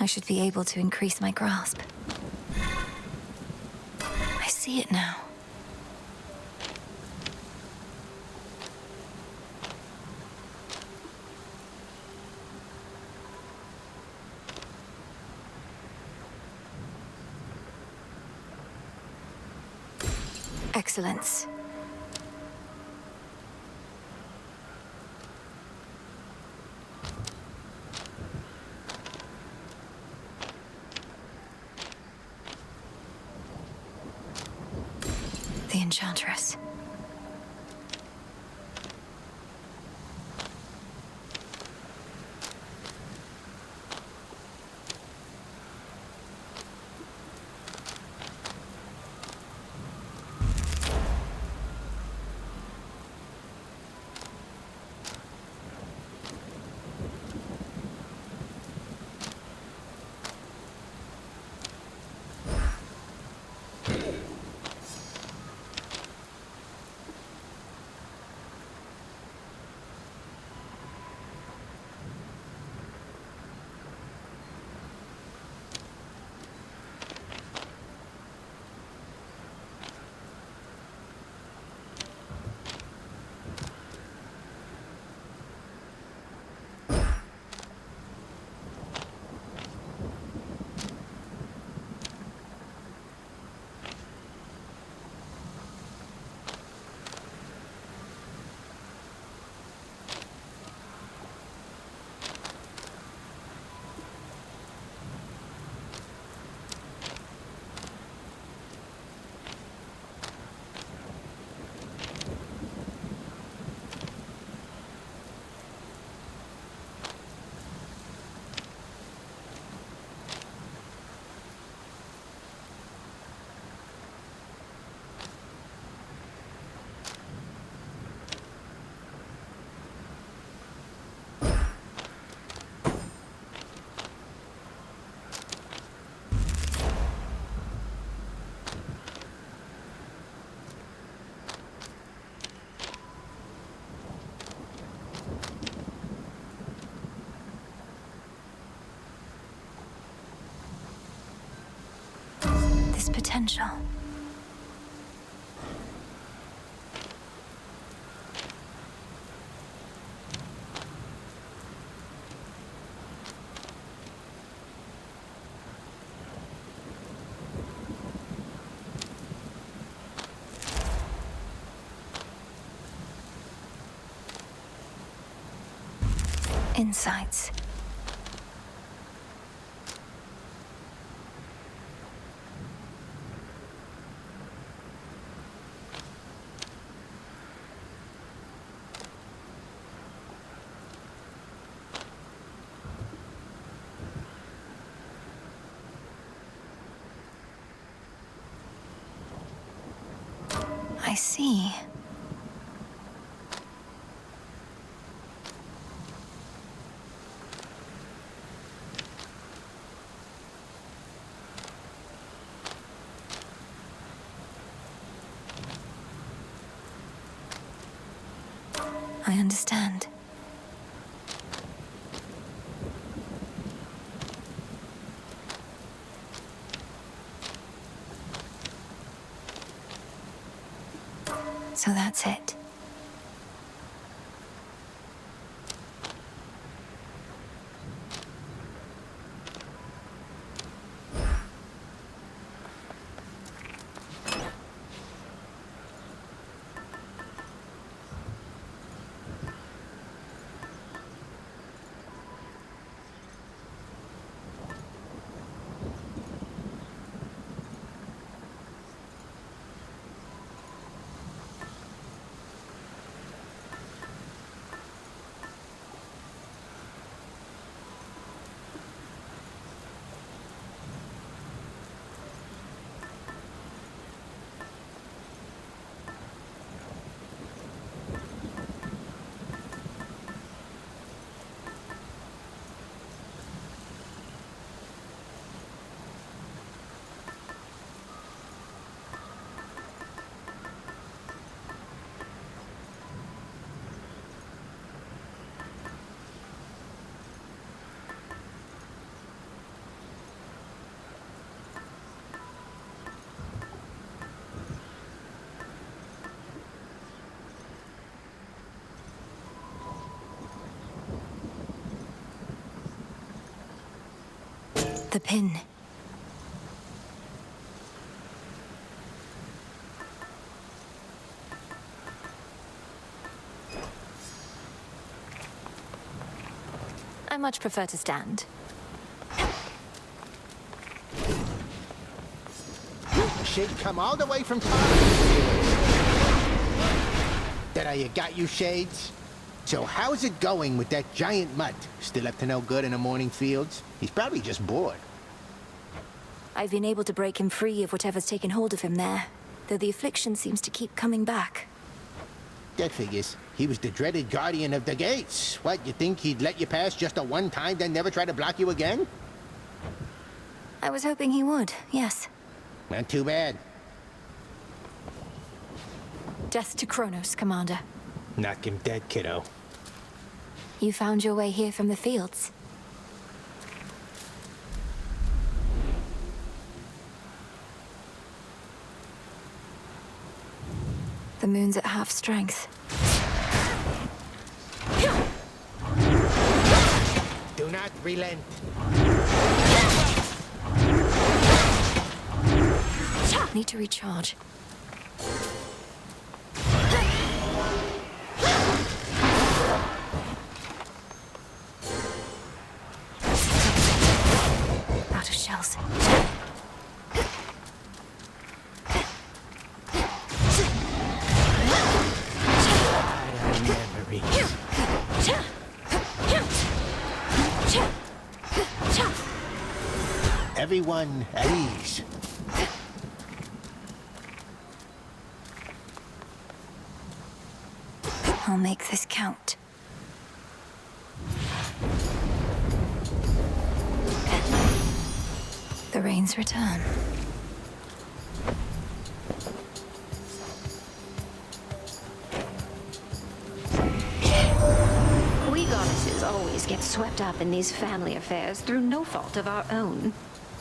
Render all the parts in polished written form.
I should be able to increase my grasp. I see it now. Excellence. The Enchantress. This potential. Insights. I see. I understand. So that's it. The pin. I much prefer to stand. She'd come all the way from town. That how you got, you shades? So how's it going with that giant mutt? Still up to no good in the morning fields? He's probably just bored. I've been able to break him free of whatever's taken hold of him there, though the affliction seems to keep coming back. That figures. He was the dreaded guardian of the gates. What, you think he'd let you pass just a one time, then never try to block you again? I was hoping he would, yes. Not too bad. Death to Kronos, Commander. Knock him dead, kiddo. You found your way here from the fields. The moon's at half strength. Do not relent. Need to recharge. Out of shells. Everyone at ease. I'll make this count. The rains return. We goddesses always get swept up in these family affairs through no fault of our own.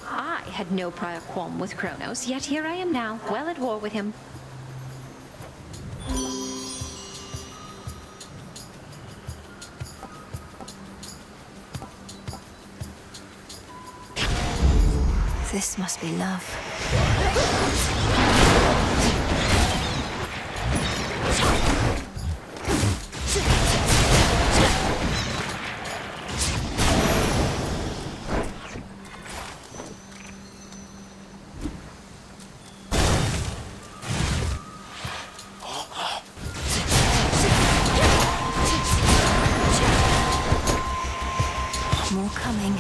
I had no prior qualm with Kronos, yet here I am now, well at war with him. This must be love. More coming.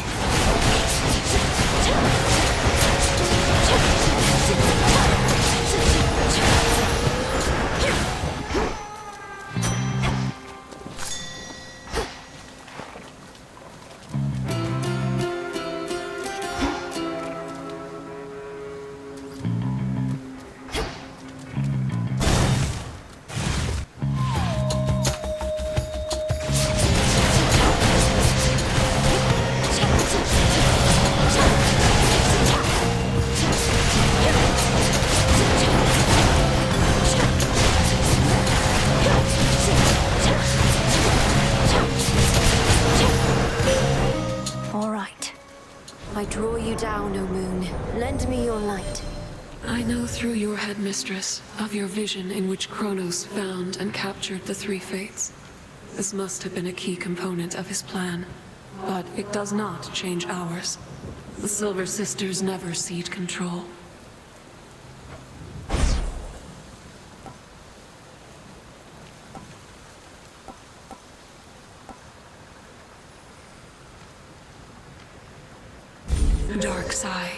I draw you down, O moon. Lend me your light. I know through your headmistress of your vision in which Kronos found and captured the three fates. This must have been a key component of his plan, but it does not change ours. The Silver Sisters never cede control. Dark side.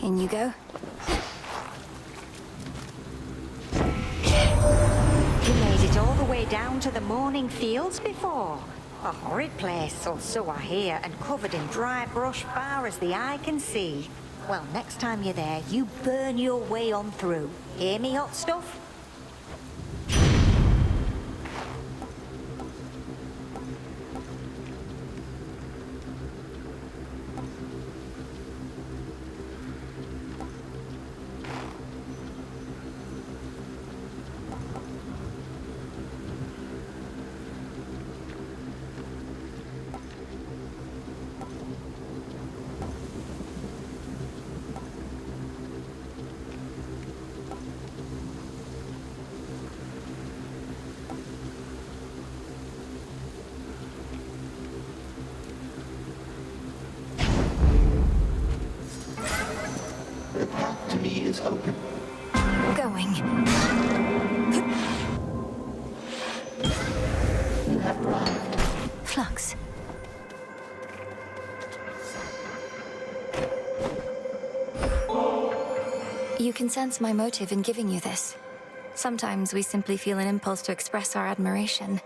In you go. You made it all the way down to the morning fields before. A horrid place, or so I hear, and covered in dry brush far as the eye can see. Well, next time you're there, you burn your way on through. Hear me, hot stuff? To me is open. Going. You have arrived. Flux. You can sense my motive in giving you this. Sometimes we simply feel an impulse to express our admiration.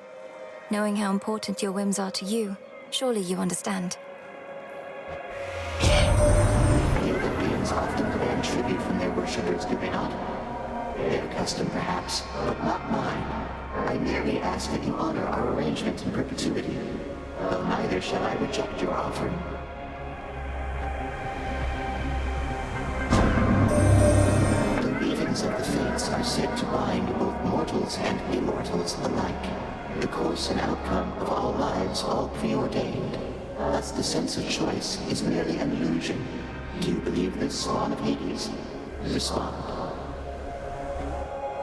Knowing how important your whims are to you, surely you understand. Human beings often demand tribute from their worshippers, do they not? Their custom, perhaps, but not mine. I merely ask that you honor our arrangement in perpetuity, though neither shall I reject your offering. The weavings of the fates are said to bind both mortals and immortals alike. The course and outcome of all lives, all preordained. Thus the sense of choice is merely an illusion. Do you believe this, Spawn of Hades? Respond.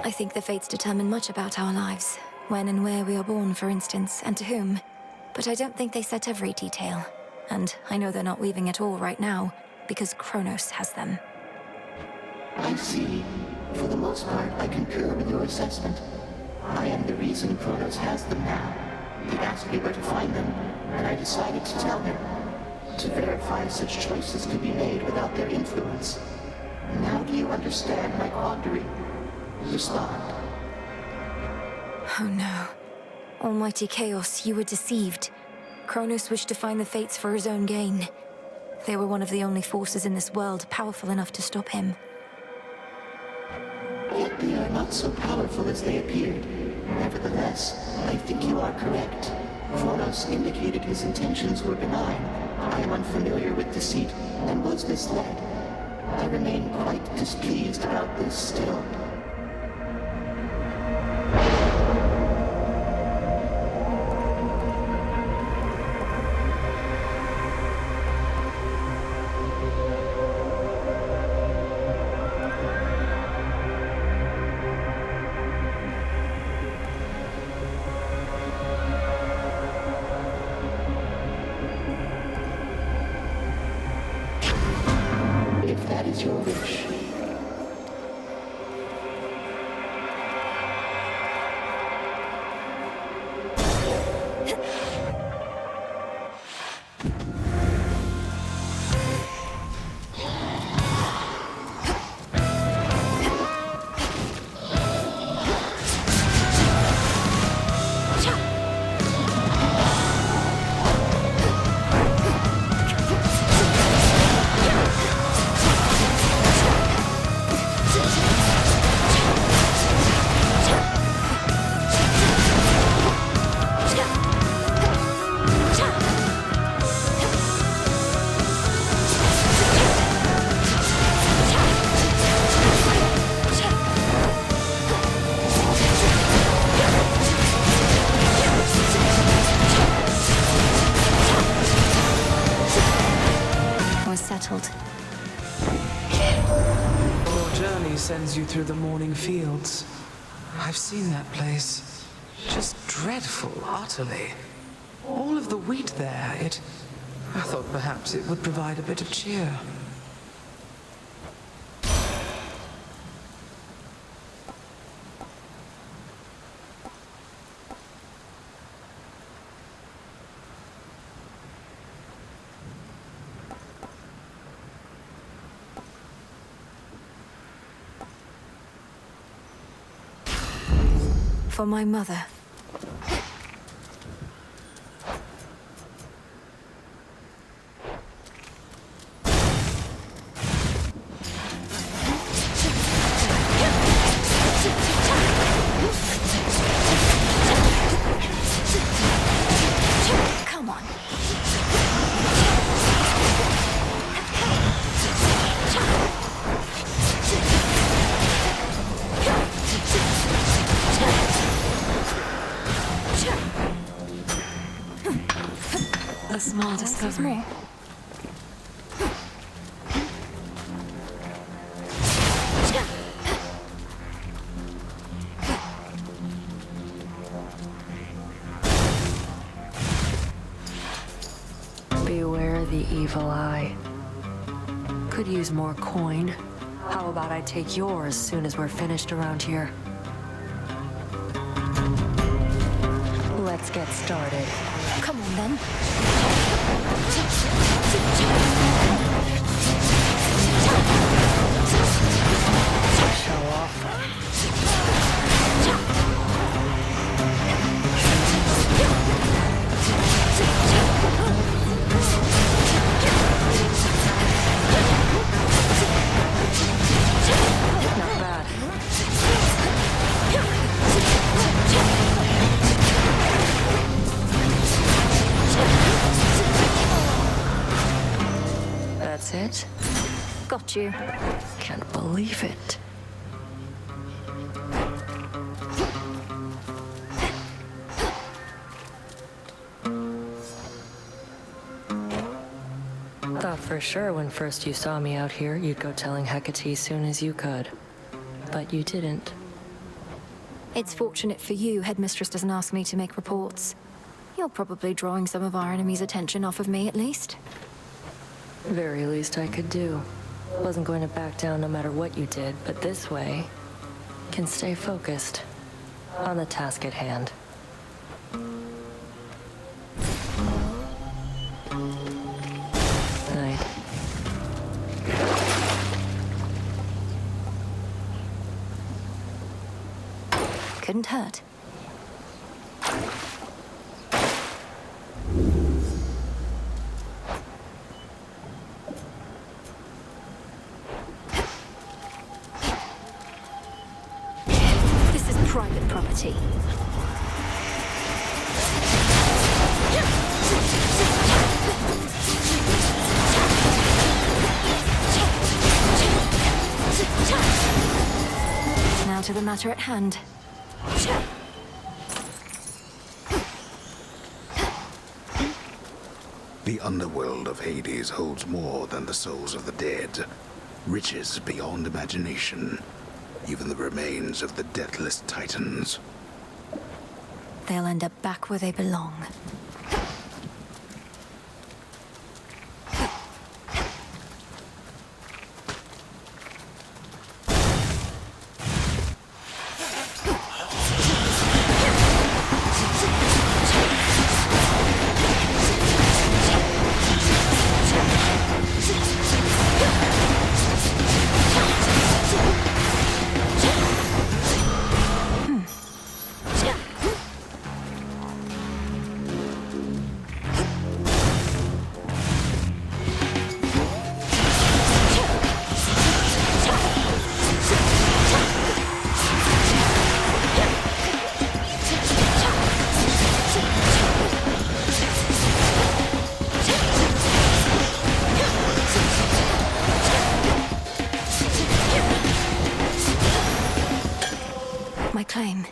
I think the fates determine much about our lives. When and where we are born, for instance, and to whom. But I don't think they set every detail. And I know they're not weaving at all right now, because Kronos has them. I see. For the most part, I concur with your assessment. I am the reason Kronos has them now. He asked me where to find them, and I decided to tell him. To verify such choices could be made without their influence. Now do you understand my quandary? Respond. Oh no. Almighty Chaos, you were deceived. Kronos wished to find the fates for his own gain. They were one of the only forces in this world powerful enough to stop him. Yet they are not so powerful as they appeared. Nevertheless, I think you are correct. Kronos indicated his intentions were benign. I am unfamiliar with deceit and was misled. I remain quite displeased about this still. If that is your wish. Settled. Your journey sends you through the morning fields. I've seen that place. Just dreadful, utterly. All of the wheat there, I thought perhaps it would provide a bit of cheer. For my mother. discovery. Beware the evil eye. Could use more coin. How about I take yours as soon as we're finished around here? Let's get started. Come on, then. Show off. Not bad. That's it? Got you. Can't believe it. Thought for sure when first you saw me out here, you'd go telling Hecate soon as you could. But you didn't. It's fortunate for you, Headmistress doesn't ask me to make reports. You're probably drawing some of our enemy's attention off of me, at least. Very least I could do. Wasn't going to back down no matter what you did, but this way, can stay focused on the task at hand. Night. Couldn't hurt. This is private property. Now to the matter at hand. The underworld of Hades holds more than the souls of the dead. Riches beyond imagination. Even the remains of the deathless titans. They'll end up back where they belong. My claim.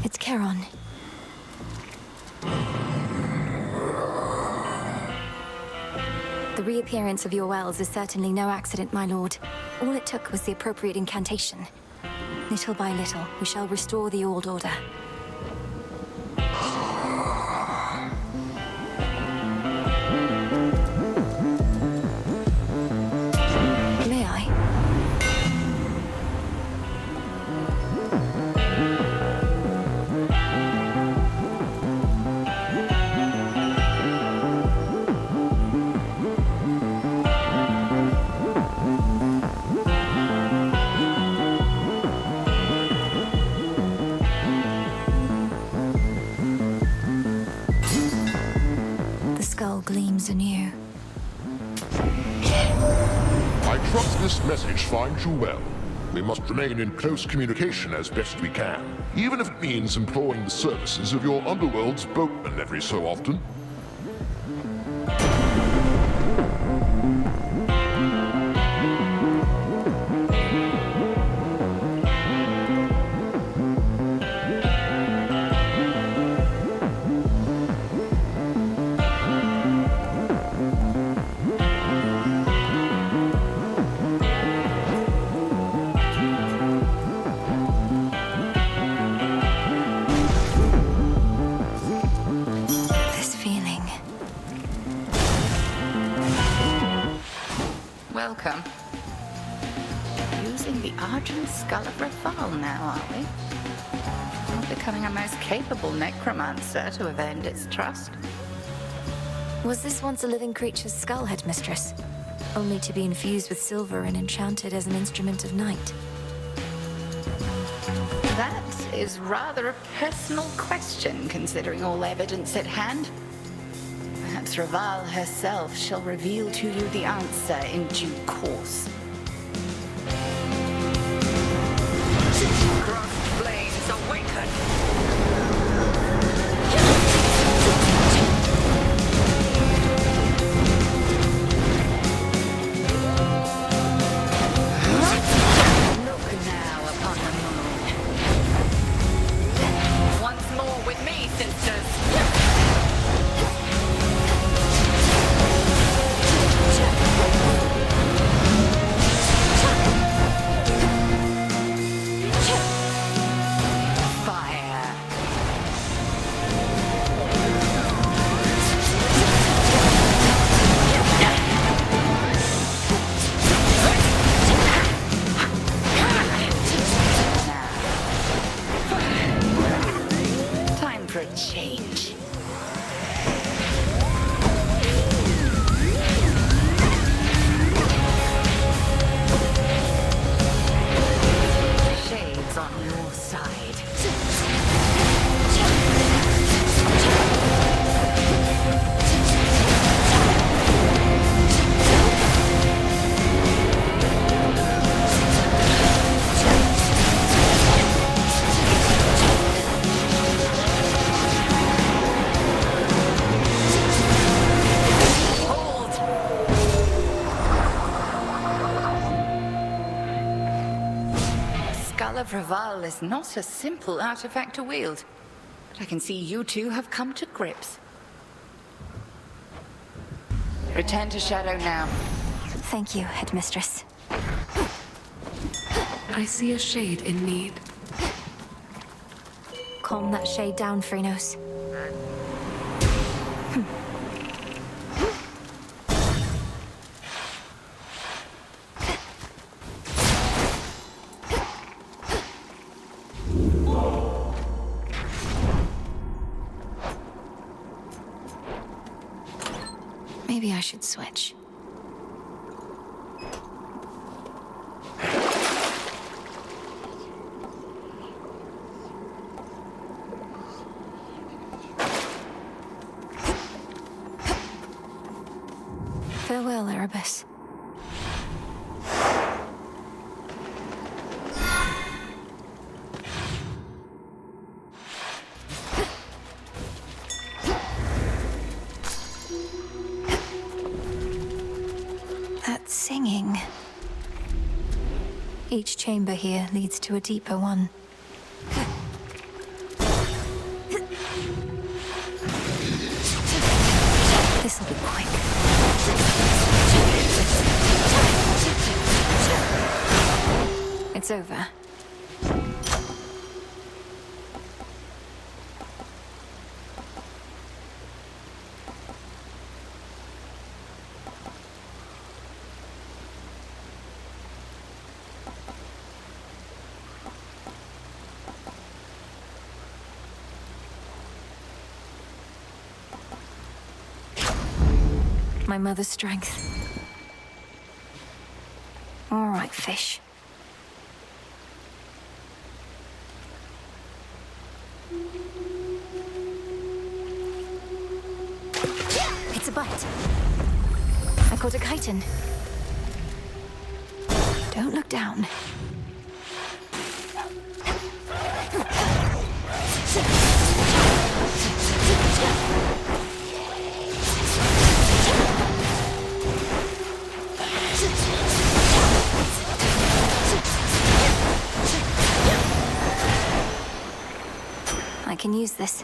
It's Charon. The reappearance of your wells is certainly no accident, my lord. All it took was the appropriate incantation. Little by little, we shall restore the old order. May I? The skull gleams anew. I trust this message finds you well. We must remain in close communication as best we can, even if it means employing the services of your underworld's boatmen every so often. This feeling. Welcome. Using the Argent Skull of Rafal now, are we? Not becoming a most capable necromancer to have earned its trust. Was this once a living creature's skull, Headmistress? Only to be infused with silver and enchanted as an instrument of night. That is rather a personal question, considering all evidence at hand. Perhaps Rafal herself shall reveal to you the answer in due course. Crossed flames awaken! Look now upon the moon. Once more with me, sisters. Fire. Time for a change. Shades on your side. Hold! Skull of Rafal is not a simple artifact to wield, but I can see you two have come to grips. Return to Shadow now. Thank you, Headmistress. I see a shade in need. Calm that shade down, Phrenos. Maybe I should switch. Farewell, Erebus. That singing. Each chamber here leads to a deeper one. This'll be quick. It's over. My mother's strength. All right, fish. It's a bite. I caught a chitin. Don't look down. I can use this.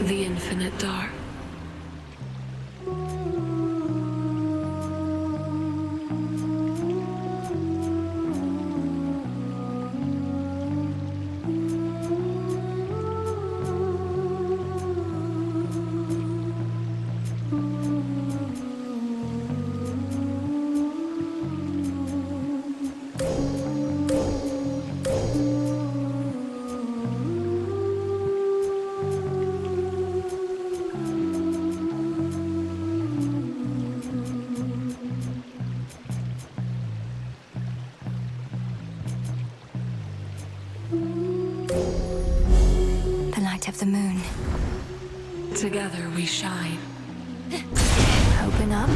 The infinite dark. Of the moon. Together we shine. Open up.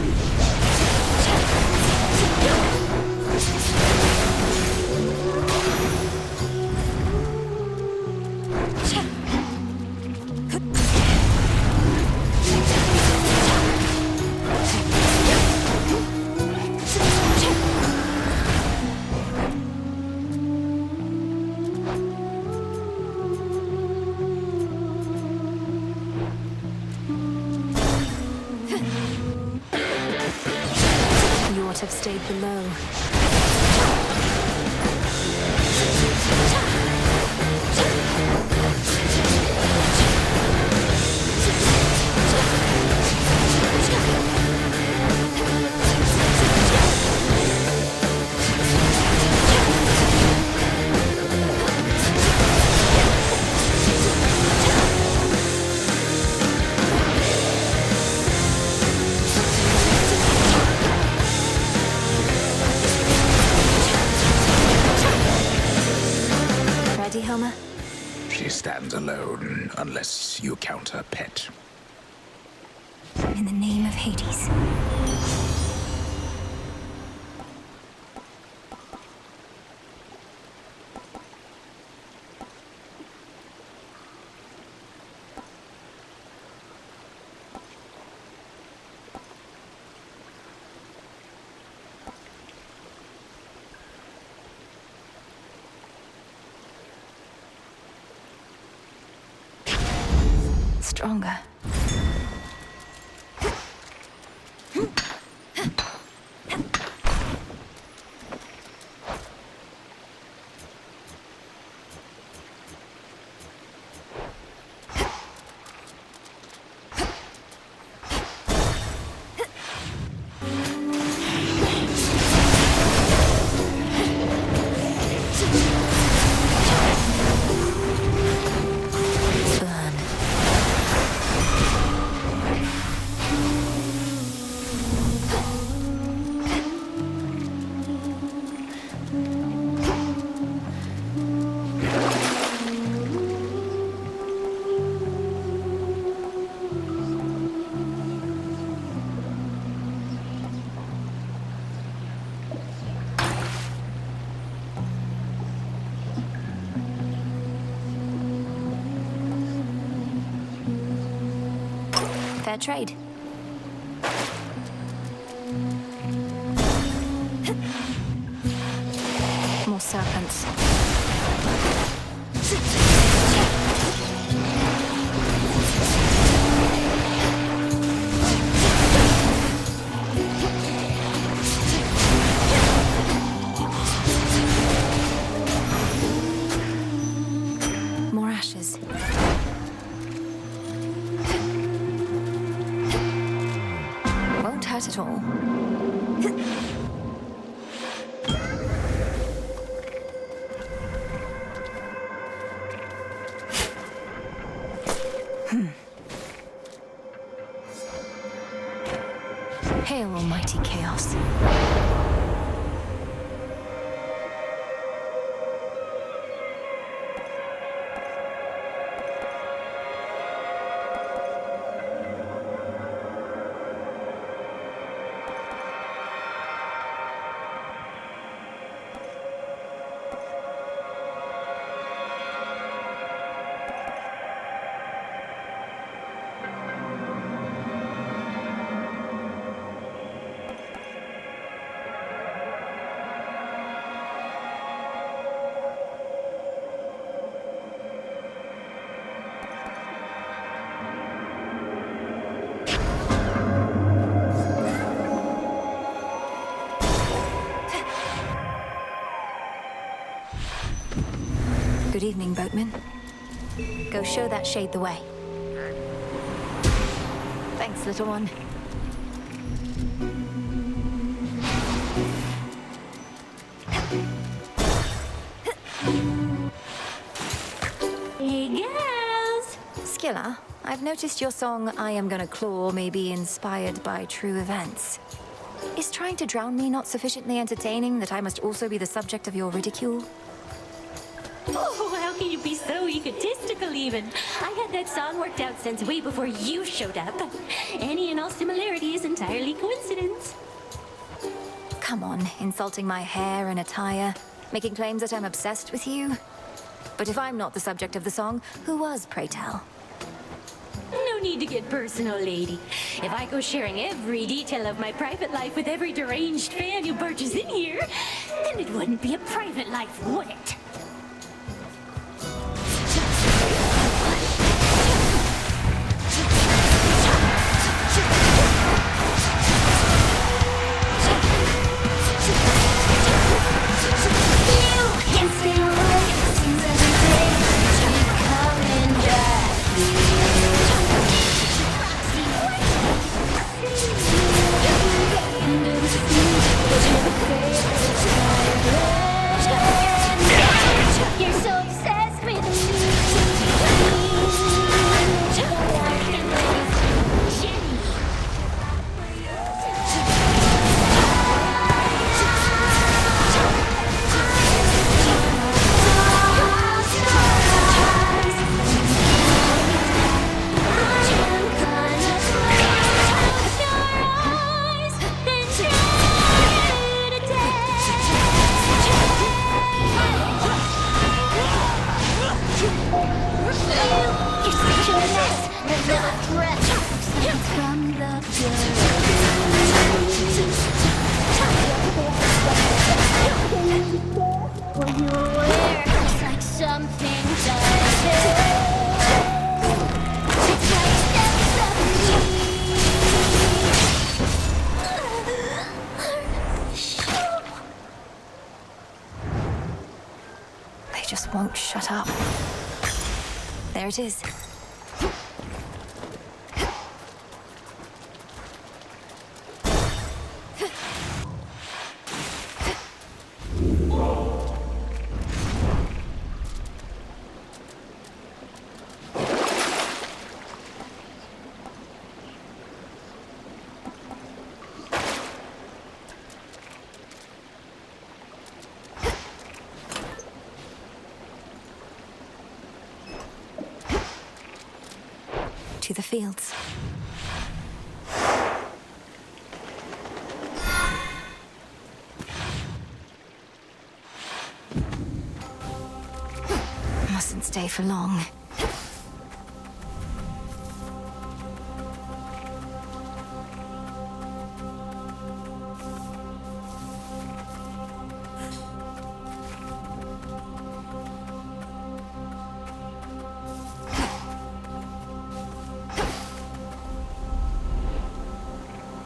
Have stayed below. She stands alone, unless you count her pet. In the name of Hades. Stronger. fair trade. More serpents. More ashes. Won't hurt at all. Hail, almighty chaos. Good evening, boatman. Go show that shade the way. Thanks, little one. Hey, girls! Skilla, I've noticed your song, I Am Gonna Claw, may be inspired by true events. Is trying to drown me not sufficiently entertaining that I must also be the subject of your ridicule? Oh, how can you be so egotistical even? I had that song worked out since way before you showed up. Any and all similarity is entirely coincidence. Come on, insulting my hair and attire, making claims that I'm obsessed with you. But if I'm not the subject of the song, who was, pray tell? No need to get personal, lady. If I go sharing every detail of my private life with every deranged fan who barges in here, then it wouldn't be a private life, would it? You're so obsessed with me. Jenny. They just won't shut up. There it is. To the fields. Mustn't stay for long.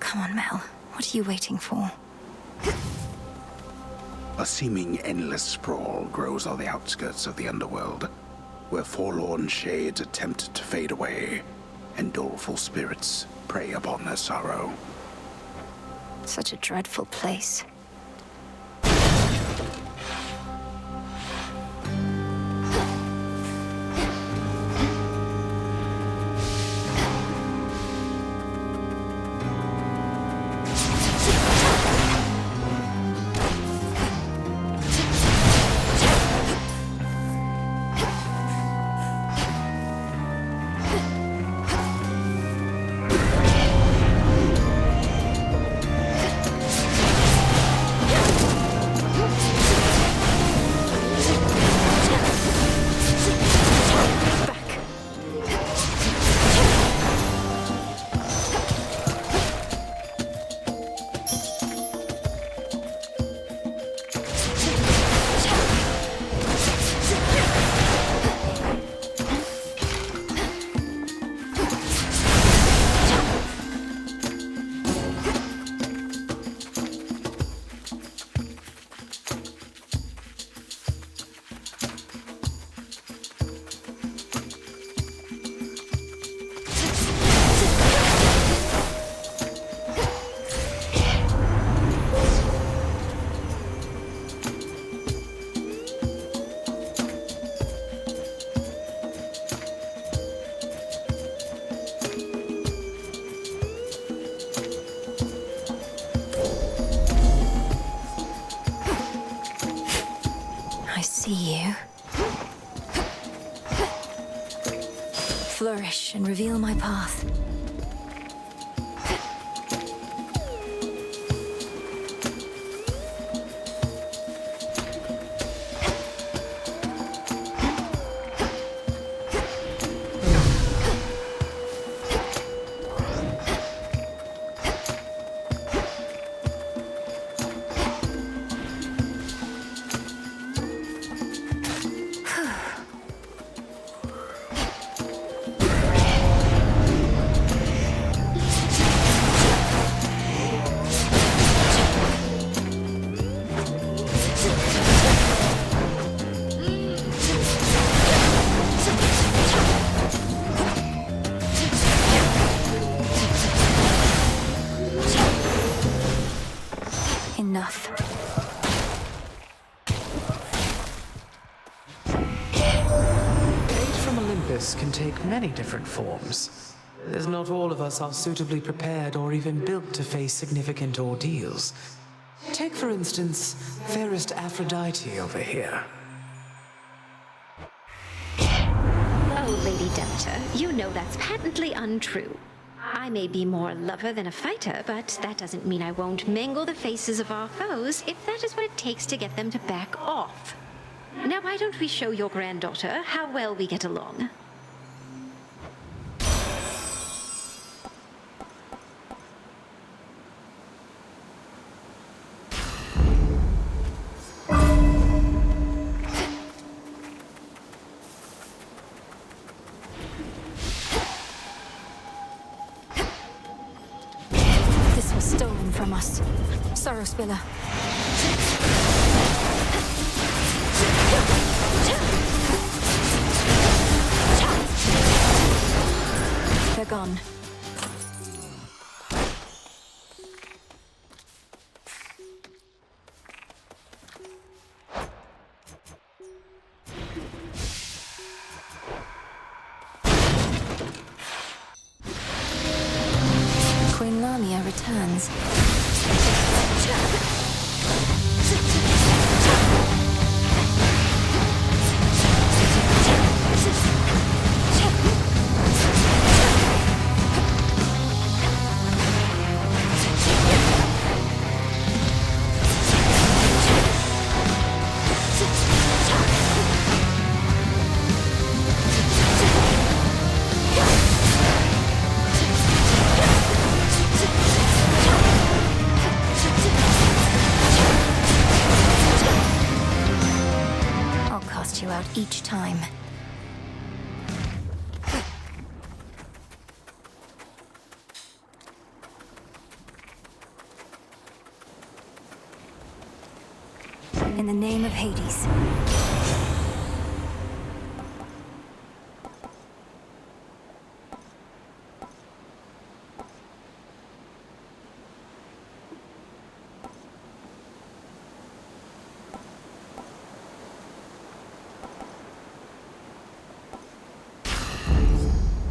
Come on, Mel. What are you waiting for? A seeming endless sprawl grows on the outskirts of the underworld, where forlorn shades attempt to fade away, and doleful spirits prey upon their sorrow. Such a dreadful place. You. Flourish and reveal my path. Enough. Aid from Olympus can take many different forms, as not all of us are suitably prepared or even built to face significant ordeals. Take, for instance, fairest Aphrodite over here. Oh, Lady Demeter, you know that's patently untrue. I may be more a lover than a fighter, but that doesn't mean I won't mangle the faces of our foes if that is what it takes to get them to back off. Now, why don't we show your granddaughter how well we get along? This was stolen from us. Sorrow Spiller. They're gone. Queen Lamia returns. You out each time. In the name of Hades.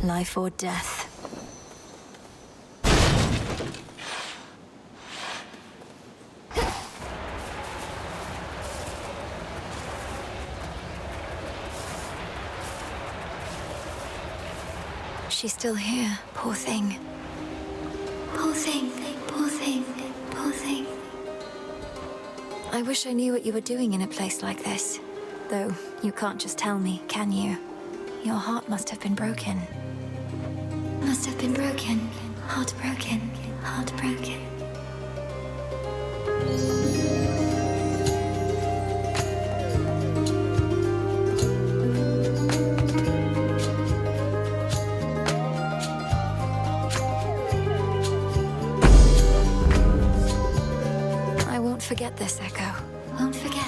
Life or death. She's still here, poor thing. Poor thing, poor thing, poor thing. I wish I knew what you were doing in a place like this. Though, you can't just tell me, can you? Your heart must have been broken. Must have been broken. Heartbroken. Heartbroken. I won't forget this, Echo. Won't forget.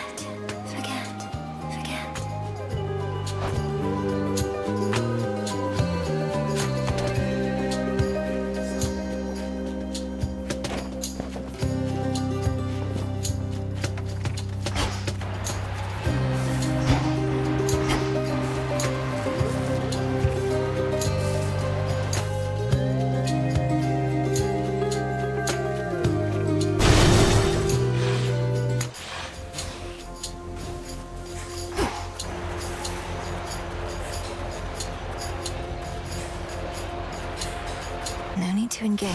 No need to engage.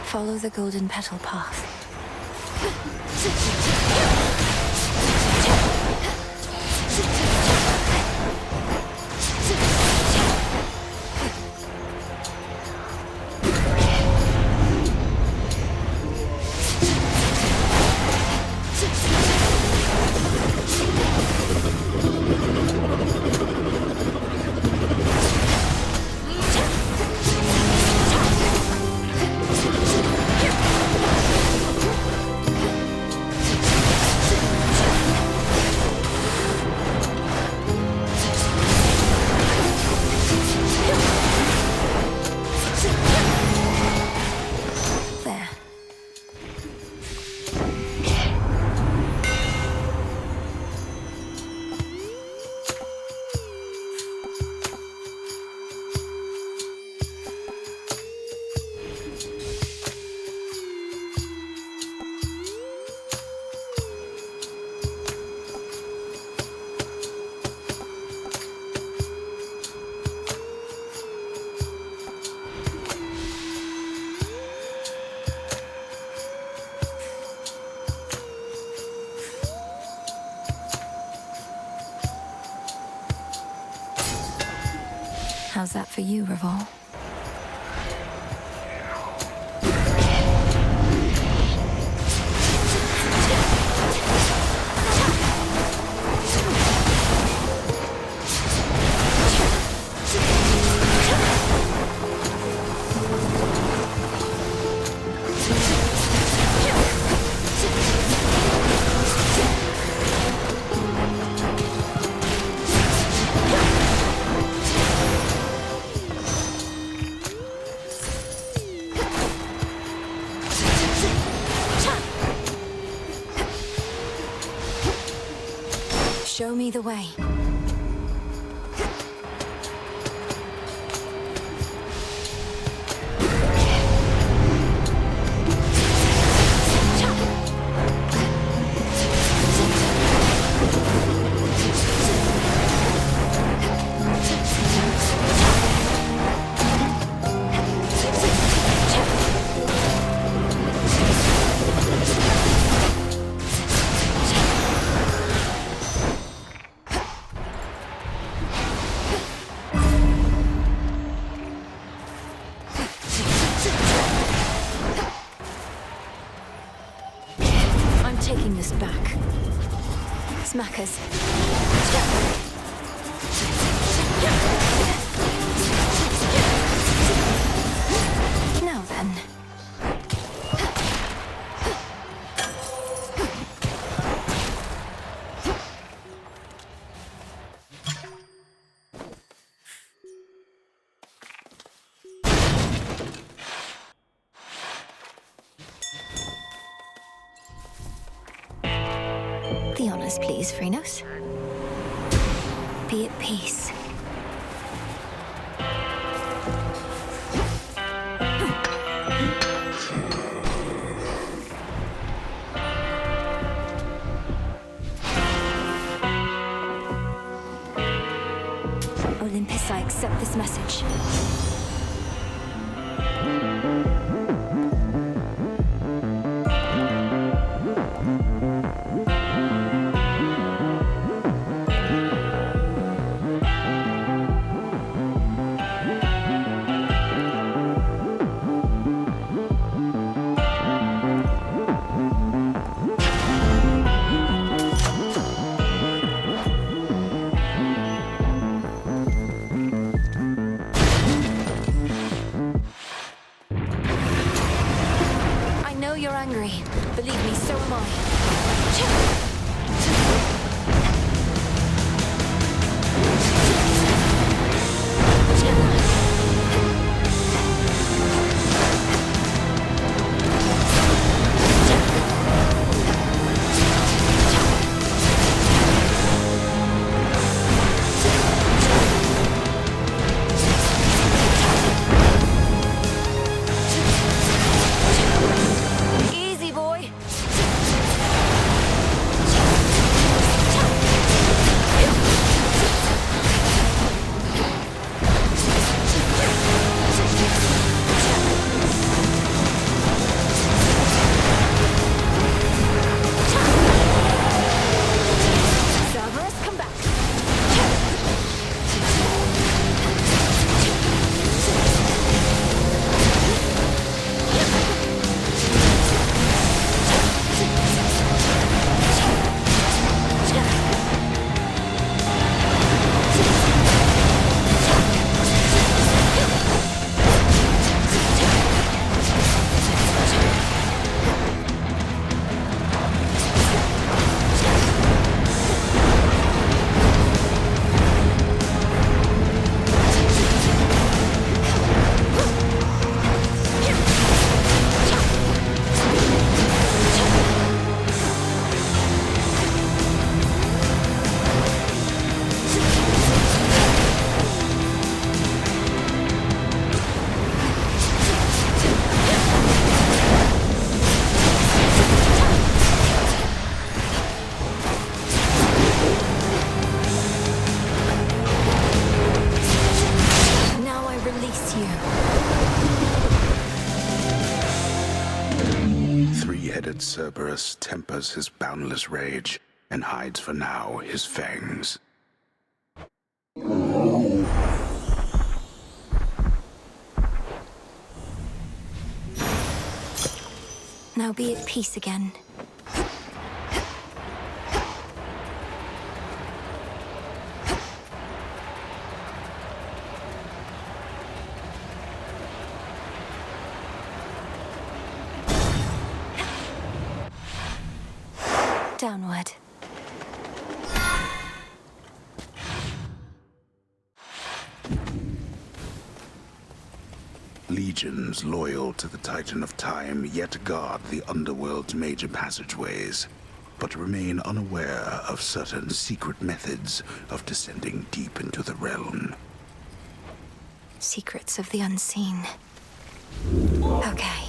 Follow the golden petal path. How's that for you, Revol? Show me the way. almost back. Smackers. Now then. The honors, please, Phrenos. Be at peace. Olympus, I accept this message. You're angry. Believe me, so am I. Three-headed Cerberus tempers his boundless rage and hides for now his fangs. Now be at peace again. Downward. Legions loyal to the Titan of Time yet guard the underworld's major passageways, but remain unaware of certain secret methods of descending deep into the realm. Secrets of the unseen. Okay.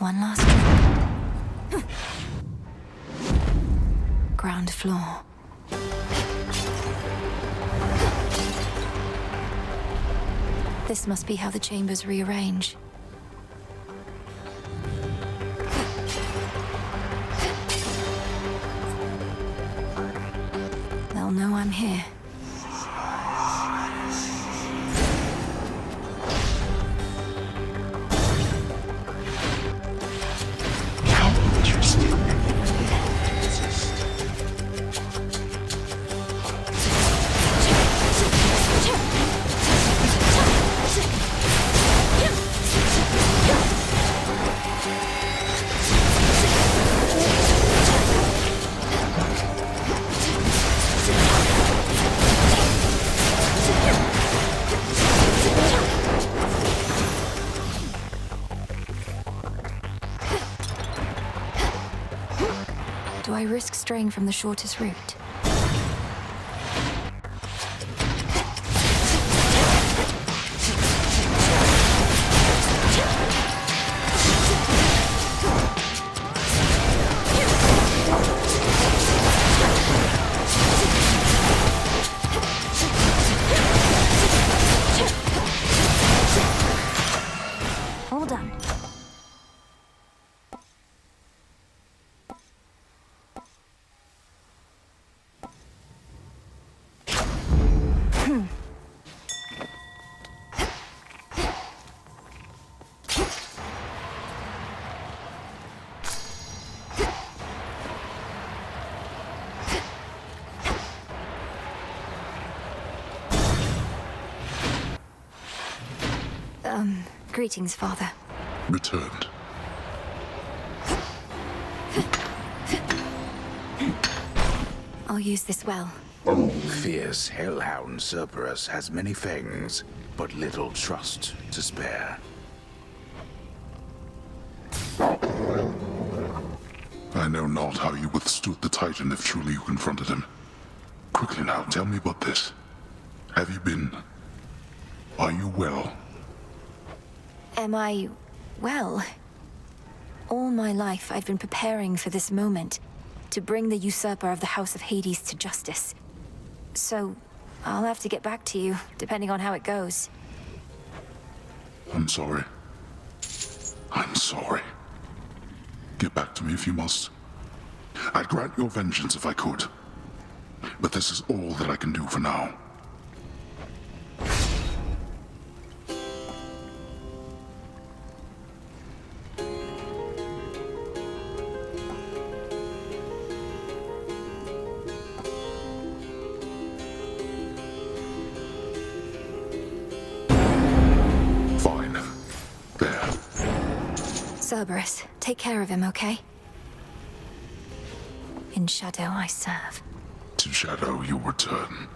One last drop. Ground floor. This must be how the chambers rearrange. They'll know I'm here. Do I risk straying from the shortest route? All done. Greetings, Father. Returned. I'll use this well. Fierce hellhound Cerberus has many fangs, but little trust to spare. I know not how you withstood the Titan if truly you confronted him. Quickly now, tell me about this. Have you been... Are you well? Am I... well? All my life I've been preparing for this moment, to bring the usurper of the House of Hades to justice. So, I'll have to get back to you, depending on how it goes. I'm sorry. I'm sorry. Get back to me if you must. I'd grant your vengeance if I could. But this is all that I can do for now. Cerberus, take care of him, okay? In shadow I serve. To shadow you return.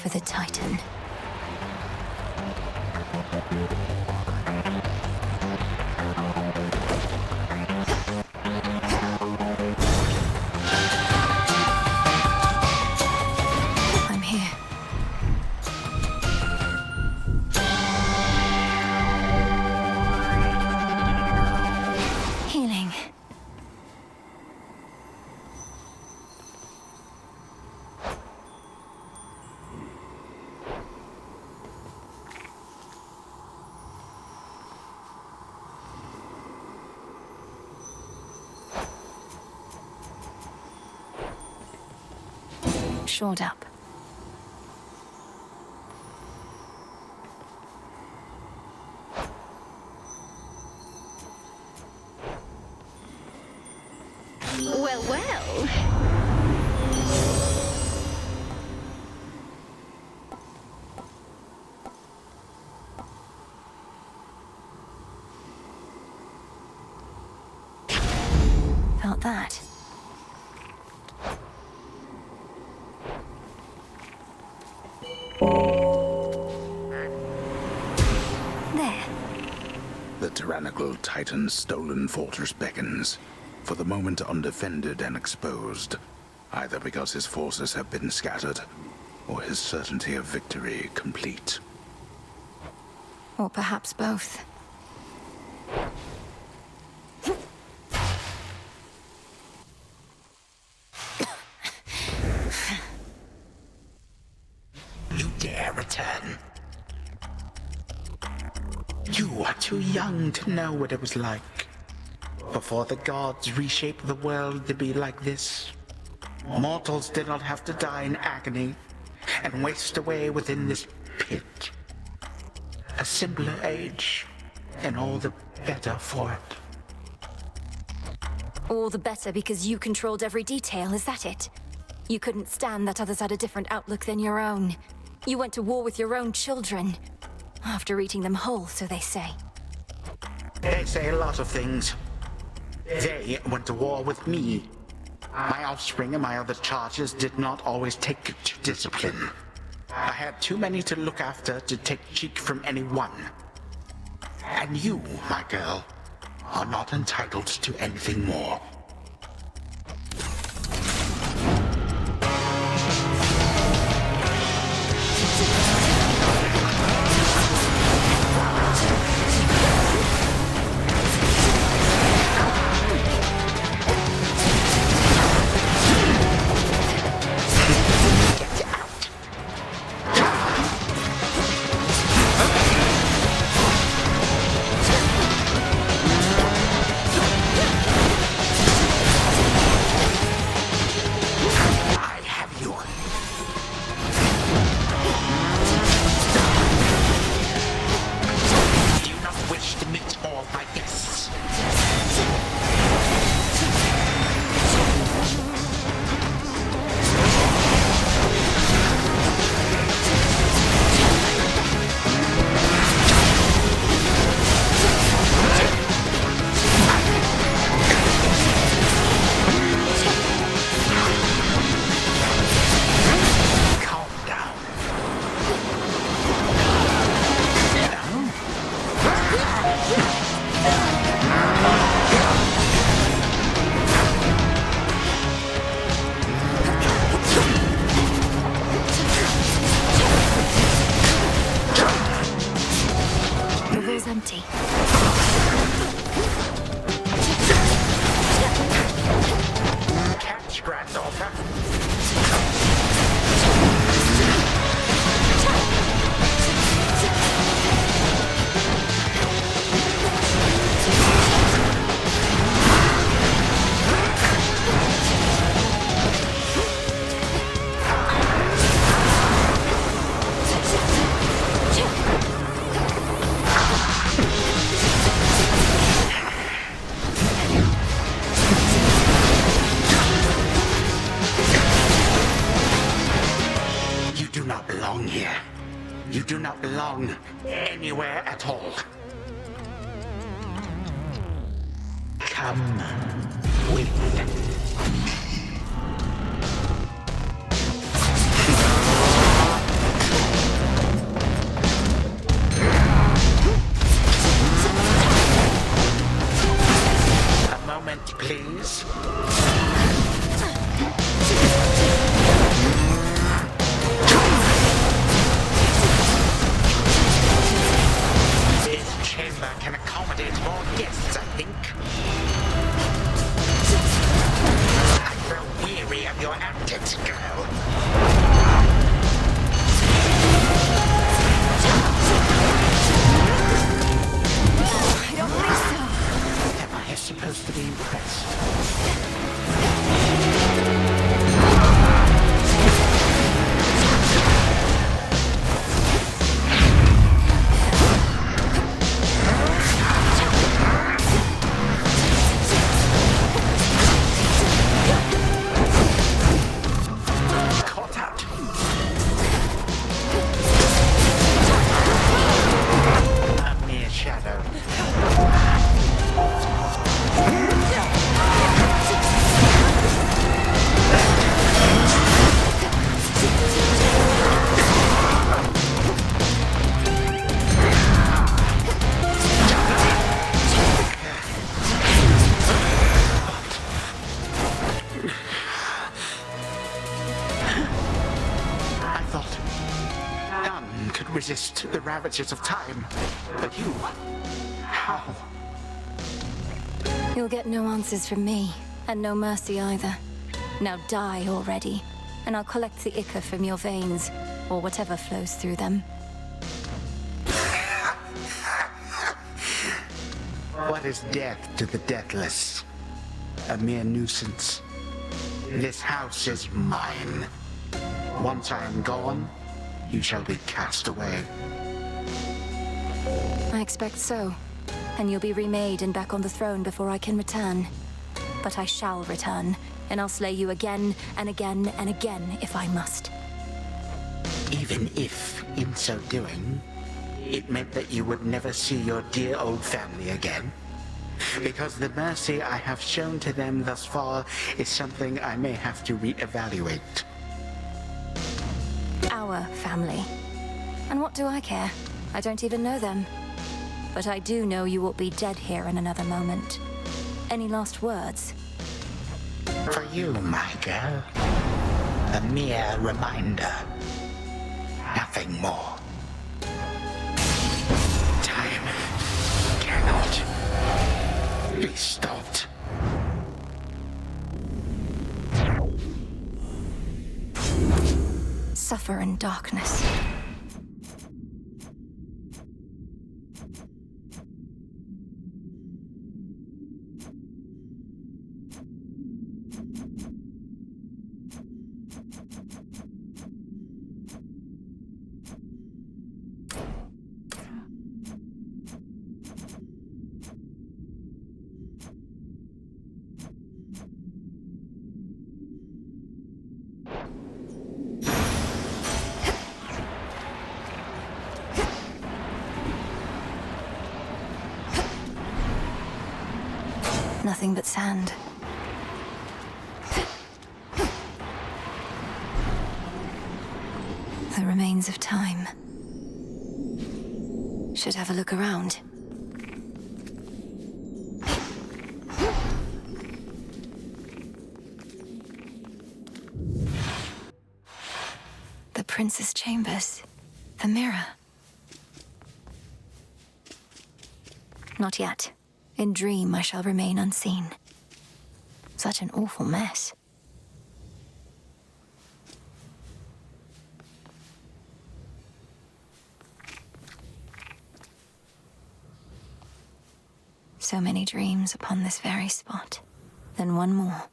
for the Titan. I'm here. Healing. Shored up. Well, well. Felt that. There. The tyrannical Titan's stolen fortress beckons, for the moment undefended and exposed, either because his forces have been scattered, or his certainty of victory complete. Or perhaps both. You dare return? You are too young to know what it was like before the gods reshaped the world to be like this. Mortals did not have to die in agony and waste away within this pit. A simpler age, and all the better for it. All the better because you controlled every detail, is that it? You couldn't stand that others had a different outlook than your own. You went to war with your own children. After eating them whole, so they say. They say a lot of things. They went to war with me. My offspring and my other charges did not always take to discipline. I had too many to look after to take cheek from any one. And you, my girl, are not entitled to anything more. Empty. Catch, granddaughter. Here. You do not belong anywhere at all. Come with me. please. This chamber can accommodate more guests, I think. I grow weary of your antics, girl. I don't think so. Am I supposed to be impressed? Caught out. A mere shadow. I thought none could resist the ravages of time. But you, how? You'll get no answers from me, and no mercy either. Now die already, and I'll collect the ichor from your veins, or whatever flows through them. What is death to the deathless? A mere nuisance. This house is mine. Once I am gone, you shall be cast away. I expect so. And you'll be remade and back on the throne before I can return. But I shall return, and I'll slay you again and again and again if I must. Even if, in so doing, it meant that you would never see your dear old family again. Because the mercy I have shown to them thus far is something I may have to reevaluate. Our family. And what do I care? I don't even know them. But I do know you will be dead here in another moment. Any last words? For you, my girl, a mere reminder. Nothing more. Time cannot be stopped. Suffer in darkness. Nothing but sand. The remains of time. Should have a look around. The Prince's chambers. The mirror. Not yet. In dream, I shall remain unseen. Such an awful mess. So many dreams upon this very spot. Then one more.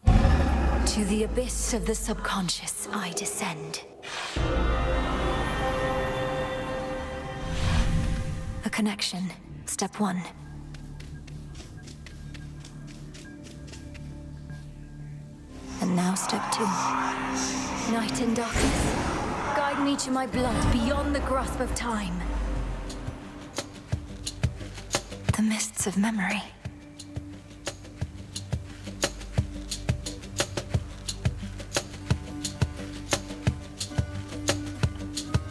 To the abyss of the subconscious I descend. A connection. Step 1. And now step 2. Night and darkness. Guide me to my blood beyond the grasp of time. The mists of memory.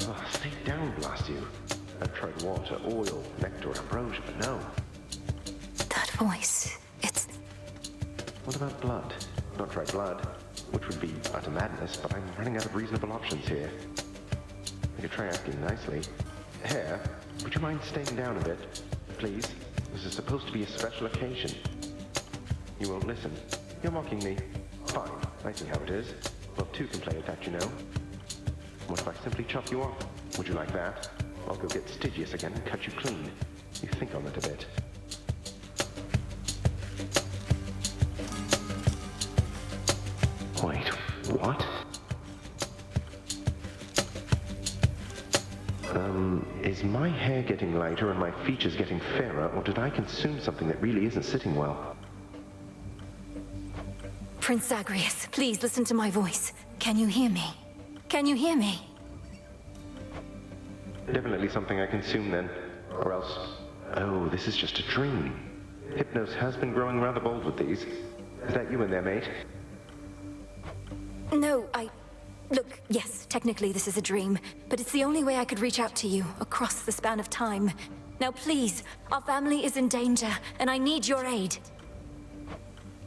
Oh, stay down, blast you. I've tried water, oil, nectar, ambrosia, but no. That voice, it's... What about blood? Not dry blood, which would be utter madness, but I'm running out of reasonable options here. I could try asking nicely. Hair, would you mind staying down a bit? Please? This is supposed to be a special occasion. You won't listen. You're mocking me. Fine, I see how it is. Well, two can play at that, you know. What if I simply chop you off? Would you like that? I'll go get Stygius again and cut you clean. You think on it a bit. Wait, what? Is my hair getting lighter and my features getting fairer, or did I consume something that really isn't sitting well? Prince Zagreus, please listen to my voice. Can you hear me? Can you hear me? Definitely something I consume then. Or else... Oh, this is just a dream. Hypnos has been growing rather bold with these. Is that you in there, mate? No, Look, yes, technically this is a dream, but it's the only way I could reach out to you, across the span of time. Now please, our family is in danger, and I need your aid.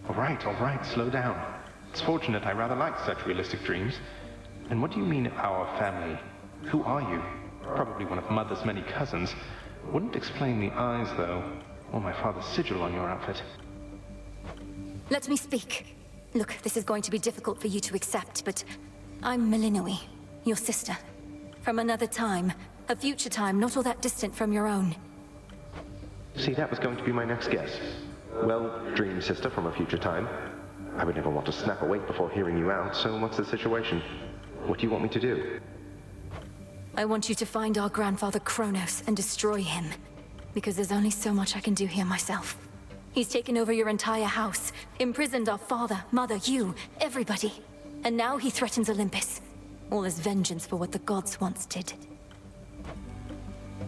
All right, slow down. It's fortunate I rather like such realistic dreams. And what do you mean, our family? Who are you? Probably one of Mother's many cousins. Wouldn't explain the eyes, though, or my father's sigil on your outfit. Let me speak. Look, this is going to be difficult for you to accept, but I'm Melinoi, your sister. From another time, a future time not all that distant from your own. See, that was going to be my next guess. Well, dream sister from a future time. I would never want to snap awake before hearing you out, so what's the situation? What do you want me to do? I want you to find our grandfather Kronos and destroy him. Because there's only so much I can do here myself. He's taken over your entire house, imprisoned our father, mother, you, everybody. And now he threatens Olympus. All as vengeance for what the gods once did.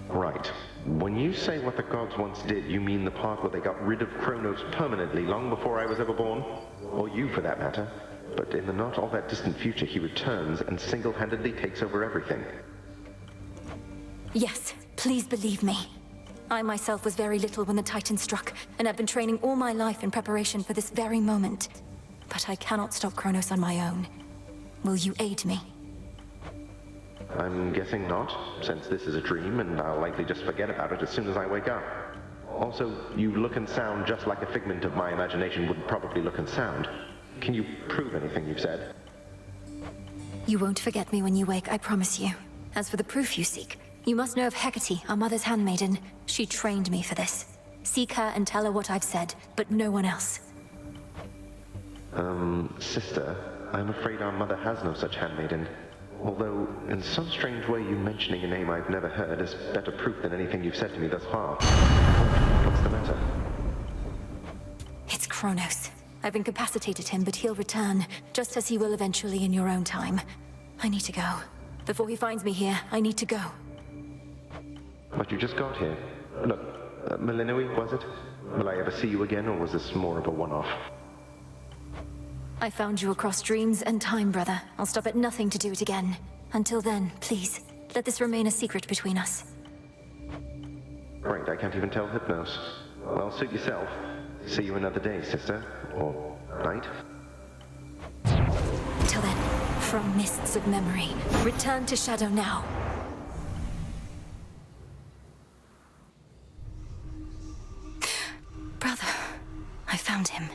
Right. When you say what the gods once did, you mean the part where they got rid of Kronos permanently long before I was ever born? Or you, for that matter. But in the not all that distant future, he returns and single-handedly takes over everything. Yes, please believe me. I myself was very little when the Titan struck, and I've been training all my life in preparation for this very moment. But I cannot stop Kronos on my own. Will you aid me? I'm guessing not, since this is a dream, and I'll likely just forget about it as soon as I wake up. Also, you look and sound just like a figment of my imagination would probably look and sound. Can you prove anything you've said? You won't forget me when you wake, I promise you. As for the proof you seek, you must know of Hecate, our mother's handmaiden. She trained me for this. Seek her and tell her what I've said, but no one else. Sister, I'm afraid our mother has no such handmaiden. Although, in some strange way, you mentioning a name I've never heard is better proof than anything you've said to me thus far. What's the matter? It's Kronos. I've incapacitated him, but he'll return, just as he will eventually in your own time. I need to go. Before he finds me here, I need to go. But you just got here. Look, Melinoi, was it? Will I ever see you again, or was this more of a one-off? I found you across dreams and time, brother. I'll stop at nothing to do it again. Until then, please, let this remain a secret between us. Great, I can't even tell Hypnos. Well, suit yourself. See you another day, sister. Or night. Till then, from mists of memory, return to Shadow now. Brother, I found him.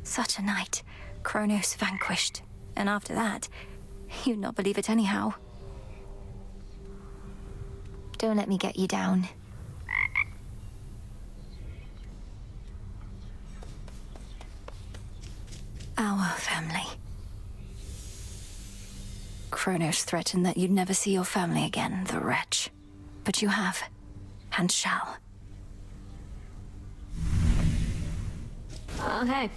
Such a night. Kronos vanquished. And after that, you'd not believe it anyhow. Don't let me get you down. Our family. Kronos threatened that you'd never see your family again, the wretch. But you have, and shall. Oh, hey.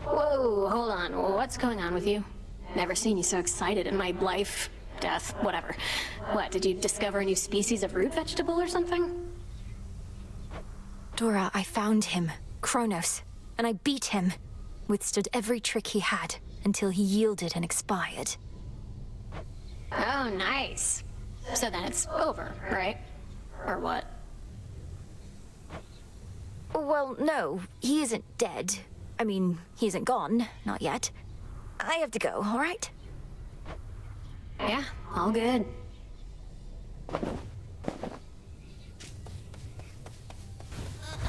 Whoa, hold on. What's going on with you? Never seen you so excited in my life, death, whatever. What, did you discover a new species of root vegetable or something? Dora, I found him, Kronos, and I beat him. Withstood every trick he had, until he yielded and expired. Oh, nice. So then it's over, right? Or what? Well, no, he isn't dead. I mean, he isn't gone. Not yet. I have to go, all right? Yeah, all good.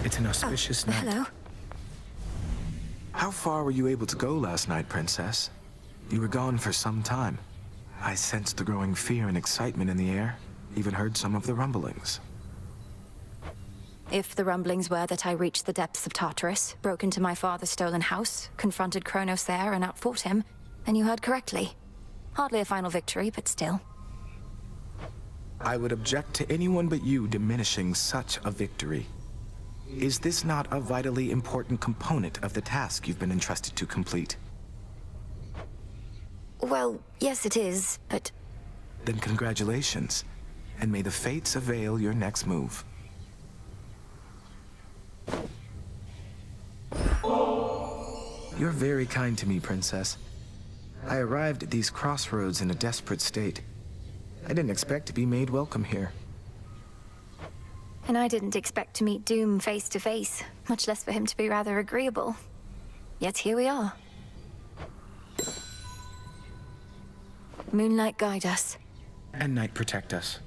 It's an auspicious night. Hello. How far were you able to go last night, Princess? You were gone for some time. I sensed the growing fear and excitement in the air. Even heard some of the rumblings. If the rumblings were that I reached the depths of Tartarus, broke into my father's stolen house, confronted Kronos there and outfought him, then you heard correctly. Hardly a final victory, but still. I would object to anyone but you diminishing such a victory. Is this not a vitally important component of the task you've been entrusted to complete? Well, yes it is, but... Then congratulations, and may the fates avail your next move. You're very kind to me, Princess. I arrived at these crossroads in a desperate state. I didn't expect to be made welcome here. And I didn't expect to meet Doom face to face, much less for him to be rather agreeable. Yet here we are. Moonlight guide us. And night protect us.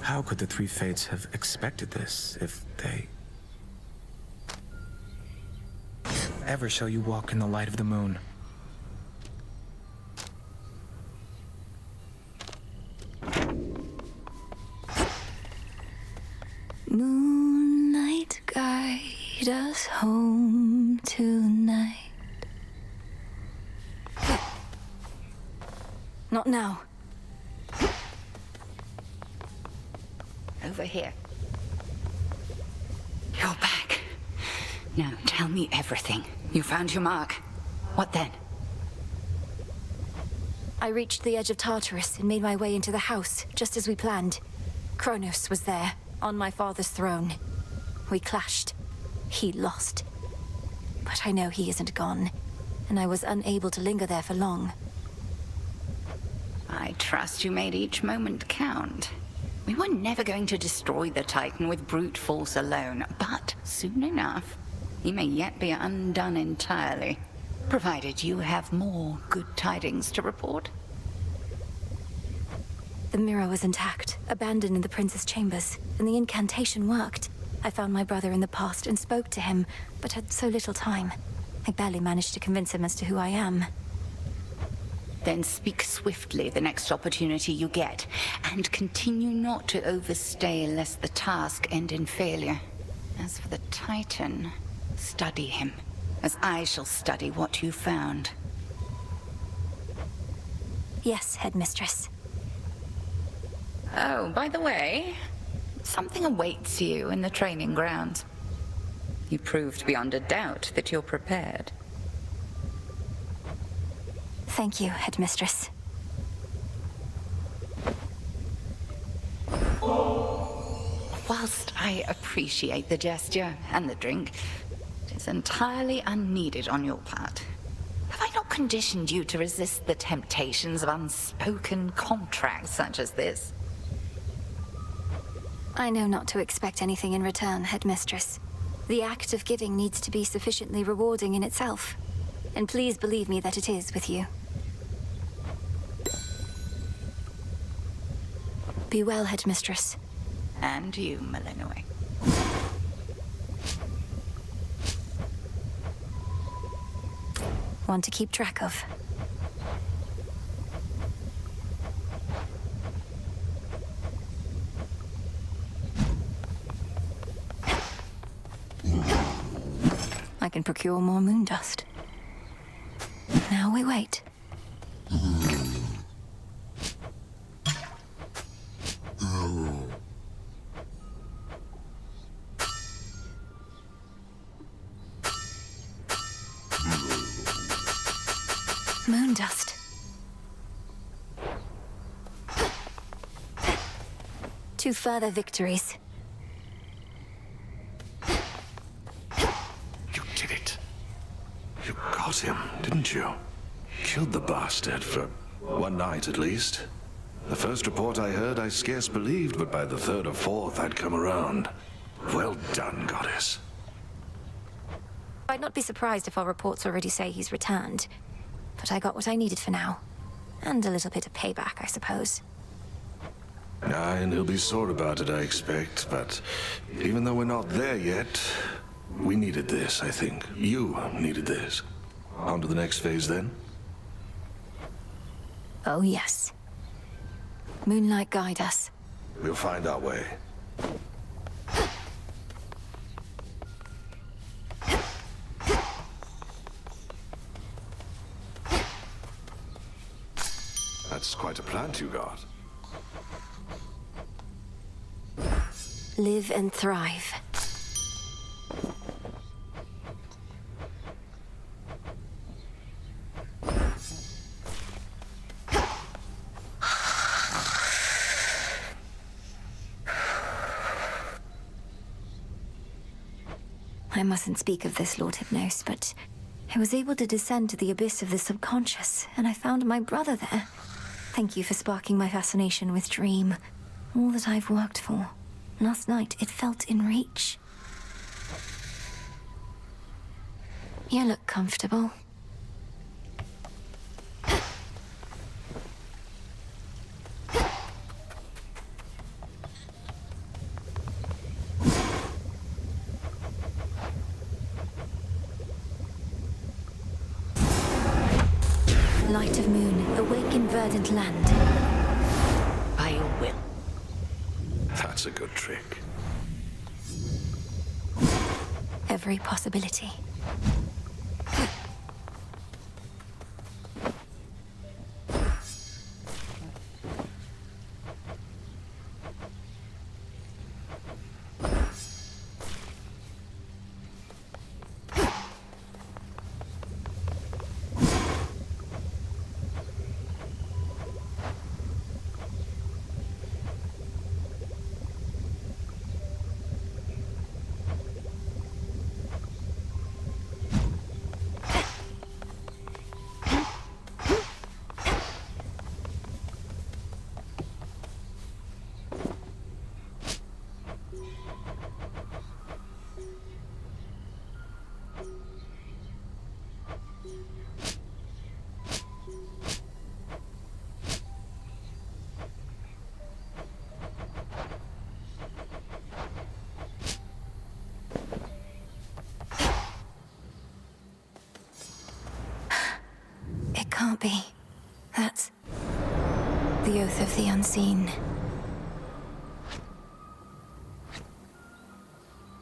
How could the Three Fates have expected this if they... Ever shall you walk in the light of the moon? Moonlight guide us home tonight. Not now. Over here. You're back. Now tell me everything. You found your mark. What then? I reached the edge of Tartarus and made my way into the house, just as we planned. Kronos was there, on my father's throne. We clashed. He lost. But I know he isn't gone, and I was unable to linger there for long. I trust you made each moment count. We were never going to destroy the Titan with brute force alone, but soon enough, he may yet be undone entirely, provided you have more good tidings to report. The mirror was intact, abandoned in the prince's chambers, and the incantation worked. I found my brother in the past and spoke to him, but had so little time. I barely managed to convince him as to who I am. Then speak swiftly the next opportunity you get, and continue not to overstay lest the task end in failure. As for the Titan, study him, as I shall study what you found. Yes, Headmistress. Oh, by the way, something awaits you in the training grounds. You proved beyond a doubt that you're prepared. Thank you, Headmistress. Whilst I appreciate the gesture and the drink, it is entirely unneeded on your part. Have I not conditioned you to resist the temptations of unspoken contracts such as this? I know not to expect anything in return, Headmistress. The act of giving needs to be sufficiently rewarding in itself. And please believe me that it is with you. Be well, Headmistress. And you, Malinois. One to keep track of. I can procure more moon dust. Now we wait. Moon dust. 2 further victories. You did it. You got him, didn't you? Killed the bastard for one night at least. The first report I heard I scarce believed, but by the third or fourth I'd come around. Well done, Goddess. I'd not be surprised if our reports already say he's returned. But I got what I needed for now. And a little bit of payback, I suppose. Aye, and he'll be sore about it, I expect. But even though we're not there yet, we needed this, I think. You needed this. On to the next phase, then? Oh, yes. Moonlight, guide us. We'll find our way. That's quite a plant you got. Live and thrive. I mustn't speak of this, Lord Hypnos, but I was able to descend to the abyss of the subconscious, and I found my brother there. Thank you for sparking my fascination with Dream. All that I've worked for. Last night, it felt in reach. You look comfortable. Light of moon, awaken verdant land. By your will. That's a good trick. Every possibility. It can't be. That's the oath of the unseen.